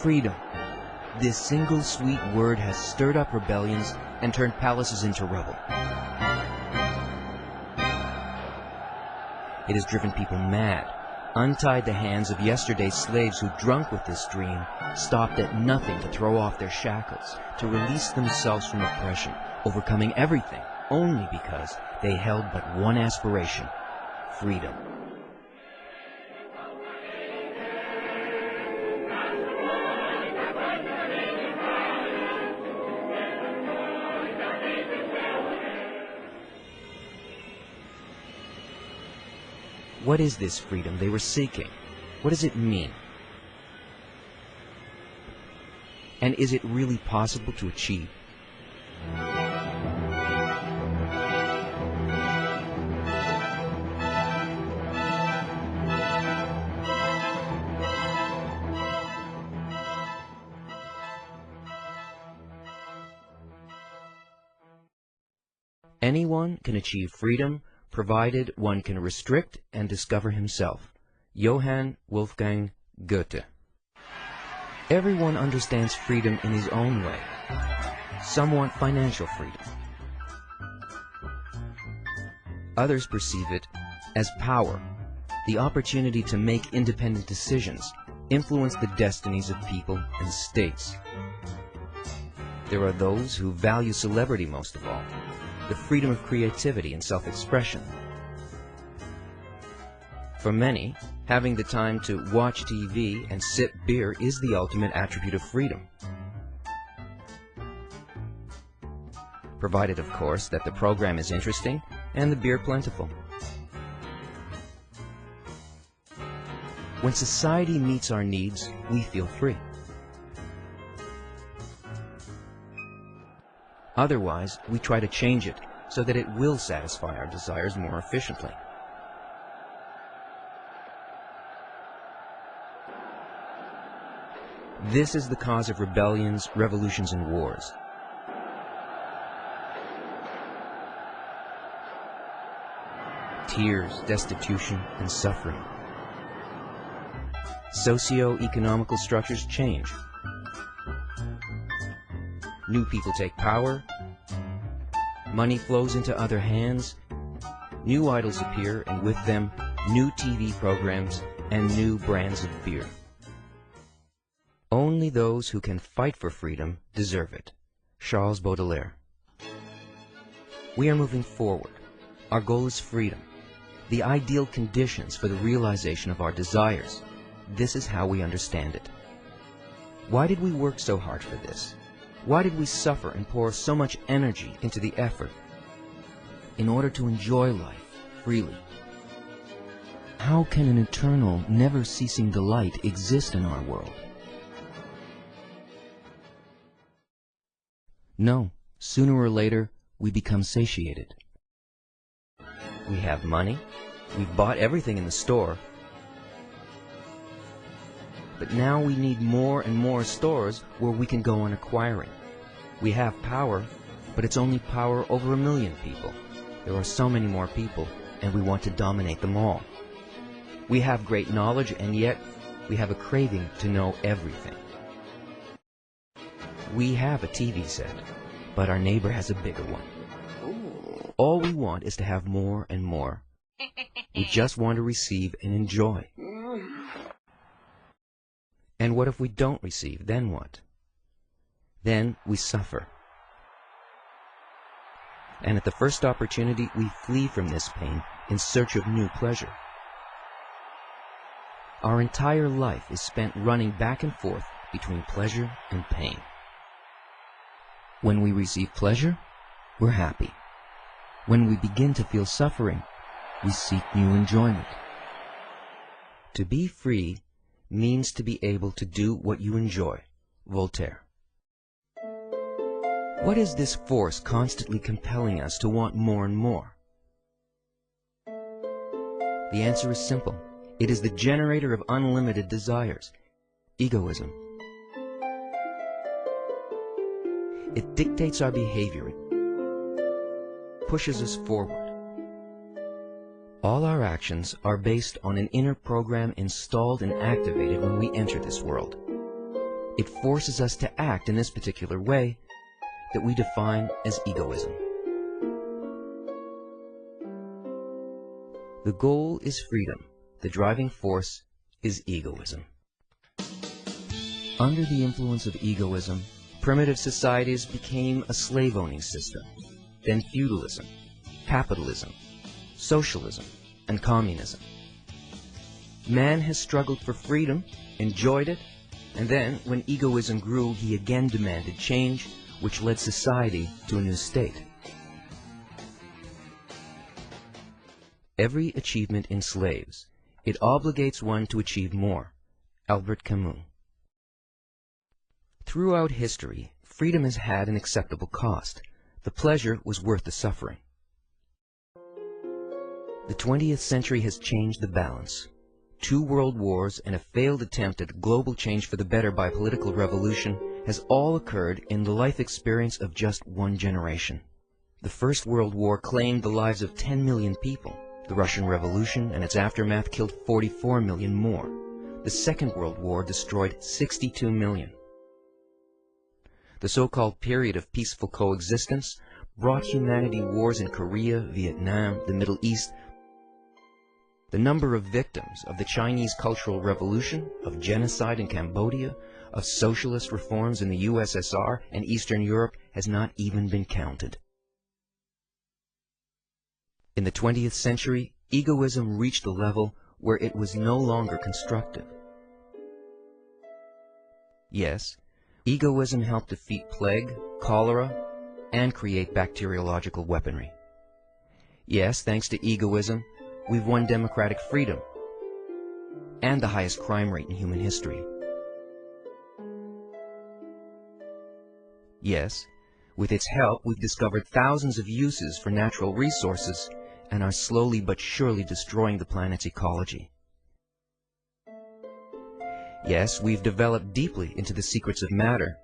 Freedom. This single sweet word has stirred up rebellions and turned palaces into rubble. It has driven people mad, untied the hands of yesterday's slaves who, drunk with this dream, stopped at nothing to throw off their shackles, to release themselves from oppression, overcoming everything only because they held but one aspiration: freedom. What is this freedom they were seeking? What does it mean? And is it really possible to achieve? Anyone can achieve freedom, provided one can restrict and discover himself. Johann Wolfgang Goethe. Everyone understands freedom in his own way. Some want financial freedom. Others perceive it as power, the opportunity to make independent decisions, influence the destinies of people and states. There are those who value celebrity most of all, the freedom of creativity and self-expression. For many, having the time to watch TV and sip beer is the ultimate attribute of freedom. Provided, of course, that the program is interesting and the beer plentiful. When society meets our needs, we feel free. Otherwise, we try to change it so that it will satisfy our desires more efficiently. This is the cause of rebellions, revolutions, and wars. Tears, destitution, and suffering. Socio-economical structures change. New people take power, money flows into other hands, new idols appear, and with them, new TV programs and new brands of beer. Only those who can fight for freedom deserve it. Charles Baudelaire. We are moving forward. Our goal is freedom, the ideal conditions for the realization of our desires. This is how we understand it. Why did we work so hard for this? Why did we suffer and pour so much energy into the effort? In order to enjoy life freely. How can an eternal, never-ceasing delight exist in our world? No, sooner or later, we become satiated. We have money, we've bought everything in the store, but now we need more and more stores where we can go on acquiring. We have power, but it's only power over 1 million people. There are so many more people, and we want to dominate them all. We have great knowledge, and yet we have a craving to know everything. We have a TV set, but our neighbor has a bigger one. All we want is to have more and more. We just want to receive and enjoy. And what if we don't receive? Then what? Then we suffer. And at the first opportunity, we flee from this pain in search of new pleasure. Our entire life is spent running back and forth between pleasure and pain. When we receive pleasure, we're happy. When we begin to feel suffering, we seek new enjoyment. To be free means to be able to do what you enjoy. Voltaire. What is this force constantly compelling us to want more and more? The answer is simple. It is the generator of unlimited desires. Egoism. It dictates our behavior. It pushes us forward. All our actions are based on an inner program installed and activated when we enter this world. It forces us to act in this particular way that we define as egoism. The goal is freedom. The driving force is egoism. Under the influence of egoism, primitive societies became a slave-owning system, then feudalism, capitalism, socialism, and communism. Man has struggled for freedom, enjoyed it, and then, when egoism grew, he again demanded change, which led society to a new state. Every achievement enslaves. It obligates one to achieve more. Albert Camus. Throughout history, freedom has had an acceptable cost. The pleasure was worth the suffering. The 20th century has changed the balance. 2 world wars and a failed attempt at global change for the better by political revolution has all occurred in the life experience of just one generation. The First World War claimed the lives of 10 million people. The Russian Revolution and its aftermath killed 44 million more. The Second World War destroyed 62 million. The so-called period of peaceful coexistence brought humanity wars in Korea, Vietnam, the Middle East. The number of victims of the Chinese Cultural Revolution, of genocide in Cambodia, of socialist reforms in the USSR and Eastern Europe has not even been counted. In the 20th century, egoism reached a level where it was no longer constructive. Yes, egoism helped defeat plague, cholera, and create bacteriological weaponry. Yes, thanks to egoism, we've won democratic freedom and the highest crime rate in human history. Yes, with its help, we've discovered thousands of uses for natural resources and are slowly but surely destroying the planet's ecology. Yes, we've developed deeply into the secrets of matter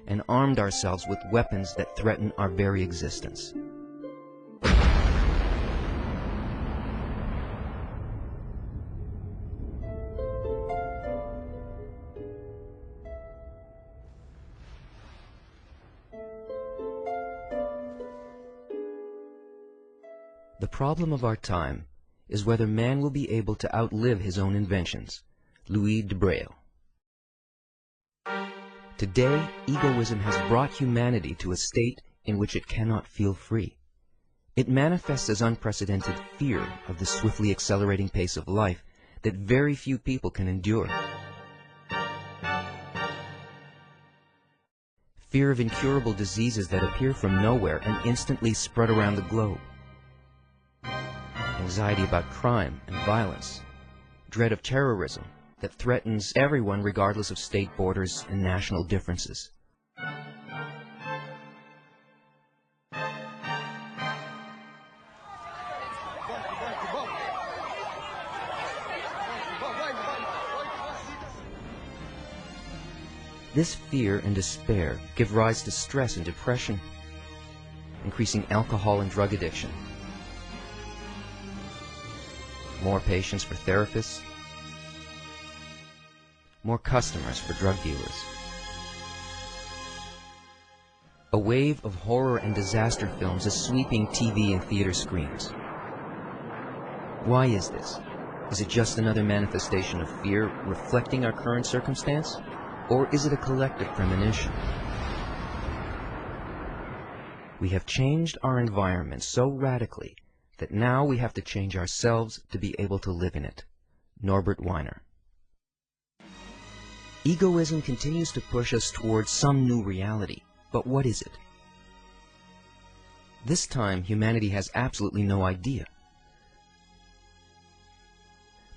and armed ourselves with weapons that threaten our very existence. The problem of our time is whether man will be able to outlive his own inventions. Louis de Braille. Today, egoism has brought humanity to a state in which it cannot feel free. It manifests as unprecedented fear of the swiftly accelerating pace of life that very few people can endure. Fear of incurable diseases that appear from nowhere and instantly spread around the globe. Anxiety about crime and violence, dread of terrorism that threatens everyone regardless of state borders and national differences. This fear and despair give rise to stress and depression, increasing alcohol and drug addiction. More patients for therapists, more customers for drug dealers. A wave of horror and disaster films is sweeping TV and theater screens. Why is this? Is it just another manifestation of fear reflecting our current circumstance? Or is it a collective premonition? We have changed our environment so radically that now we have to change ourselves to be able to live in it. Norbert Wiener. Egoism continues to push us towards some new reality, but what is it? This time, humanity has absolutely no idea.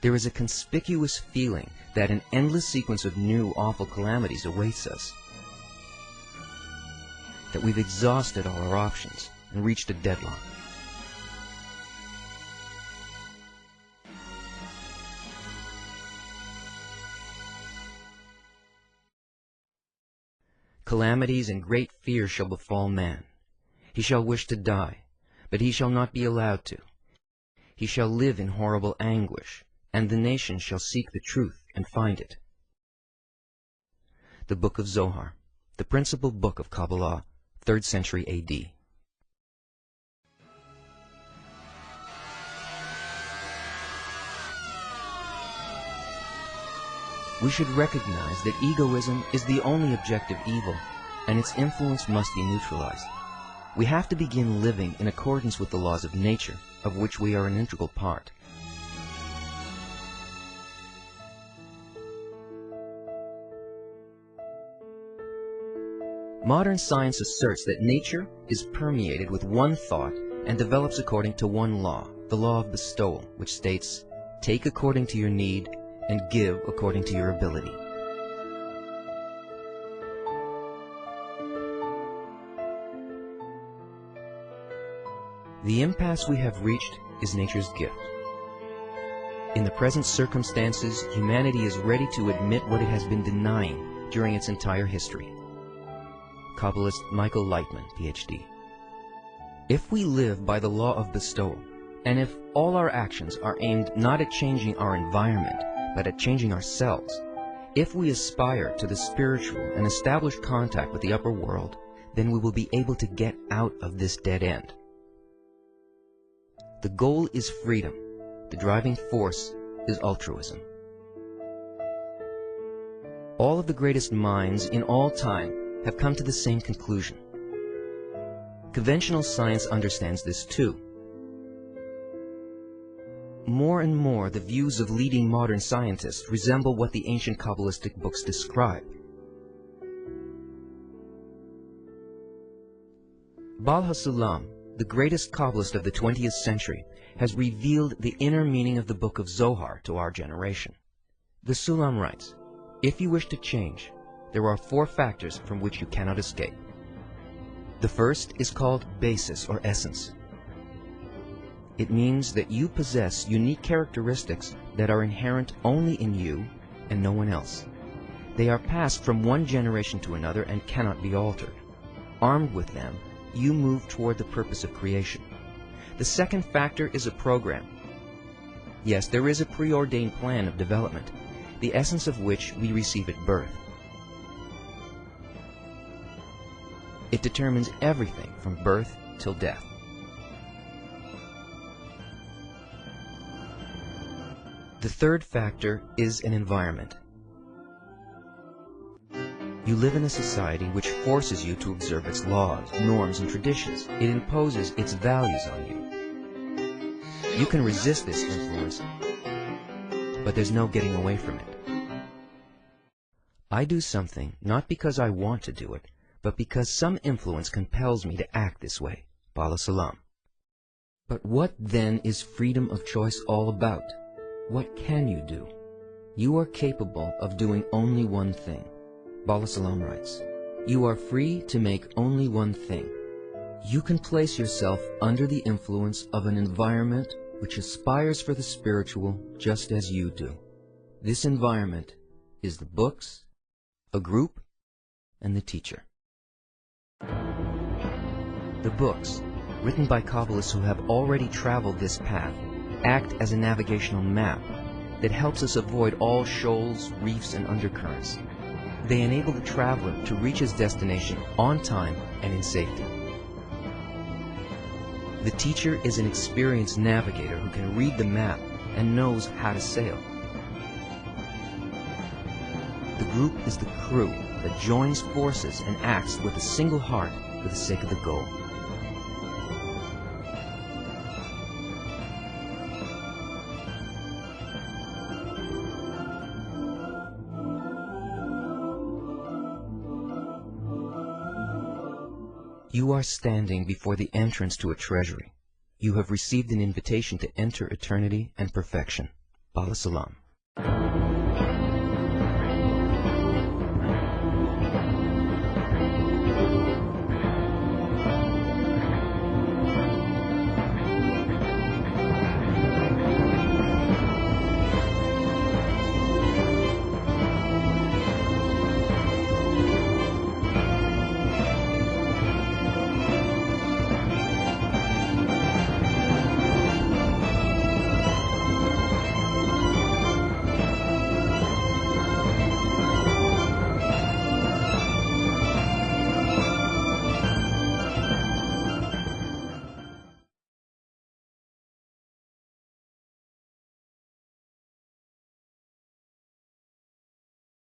There is a conspicuous feeling that an endless sequence of new, awful calamities awaits us. That we've exhausted all our options and reached a deadlock. Calamities and great fear shall befall man. He shall wish to die, but he shall not be allowed to. He shall live in horrible anguish, and the nations shall seek the truth and find it. the Book of Zohar, the principal book of Kabbalah, 3rd century A.D. We should recognize that egoism is the only objective evil, and its influence must be neutralized. We have to begin living in accordance with the laws of nature, of which we are an integral part. Modern science asserts that nature is permeated with one thought and develops according to one law, the law of bestowal, which states, "Take according to your need and give according to your ability." The impasse we have reached is nature's gift. In the present circumstances, humanity is ready to admit what it has been denying during its entire history. Kabbalist Michael Lightman, Ph.D. If we live by the law of bestowal, and if all our actions are aimed not at changing our environment, but at changing ourselves, if we aspire to the spiritual and establish contact with the upper world, then we will be able to get out of this dead end. The goal is freedom. The driving force is altruism. All of the greatest minds in all time have come to the same conclusion. Conventional science understands this too. More and more, the views of leading modern scientists resemble what the ancient Kabbalistic books describe. Baal HaSulam, the greatest Kabbalist of the 20th century, has revealed the inner meaning of the Book of Zohar to our generation. The Sulam writes, "If you wish to change, there are 4 factors from which you cannot escape. The first is called basis or essence. It means that you possess unique characteristics that are inherent only in you and no one else. They are passed from one generation to another and cannot be altered. Armed with them, you move toward the purpose of creation. The second factor is a program. Yes, there is a preordained plan of development, the essence of which we receive at birth. It determines everything from birth till death. The third factor is an environment. You live in a society which forces you to observe its laws, norms, and traditions. It imposes its values on you. You can resist this influence, but there's no getting away from it. I do something not because I want to do it, but because some influence compels me to act this way. Baal HaSulam. But what then is freedom of choice all about? What can you do? You are capable of doing only one thing. Baal HaSulam writes, "You are free to make only one thing. You can place yourself under the influence of an environment which aspires for the spiritual just as you do. This environment is the books, a group, and the teacher." The books, written by Kabbalists who have already traveled this path, act as a navigational map that helps us avoid all shoals, reefs, and undercurrents. They enable the traveler to reach his destination on time and in safety. The teacher is an experienced navigator who can read the map and knows how to sail. The group is the crew that joins forces and acts with a single heart for the sake of the goal. You are standing before the entrance to a treasury. You have received an invitation to enter eternity and perfection. Baal HaSulam.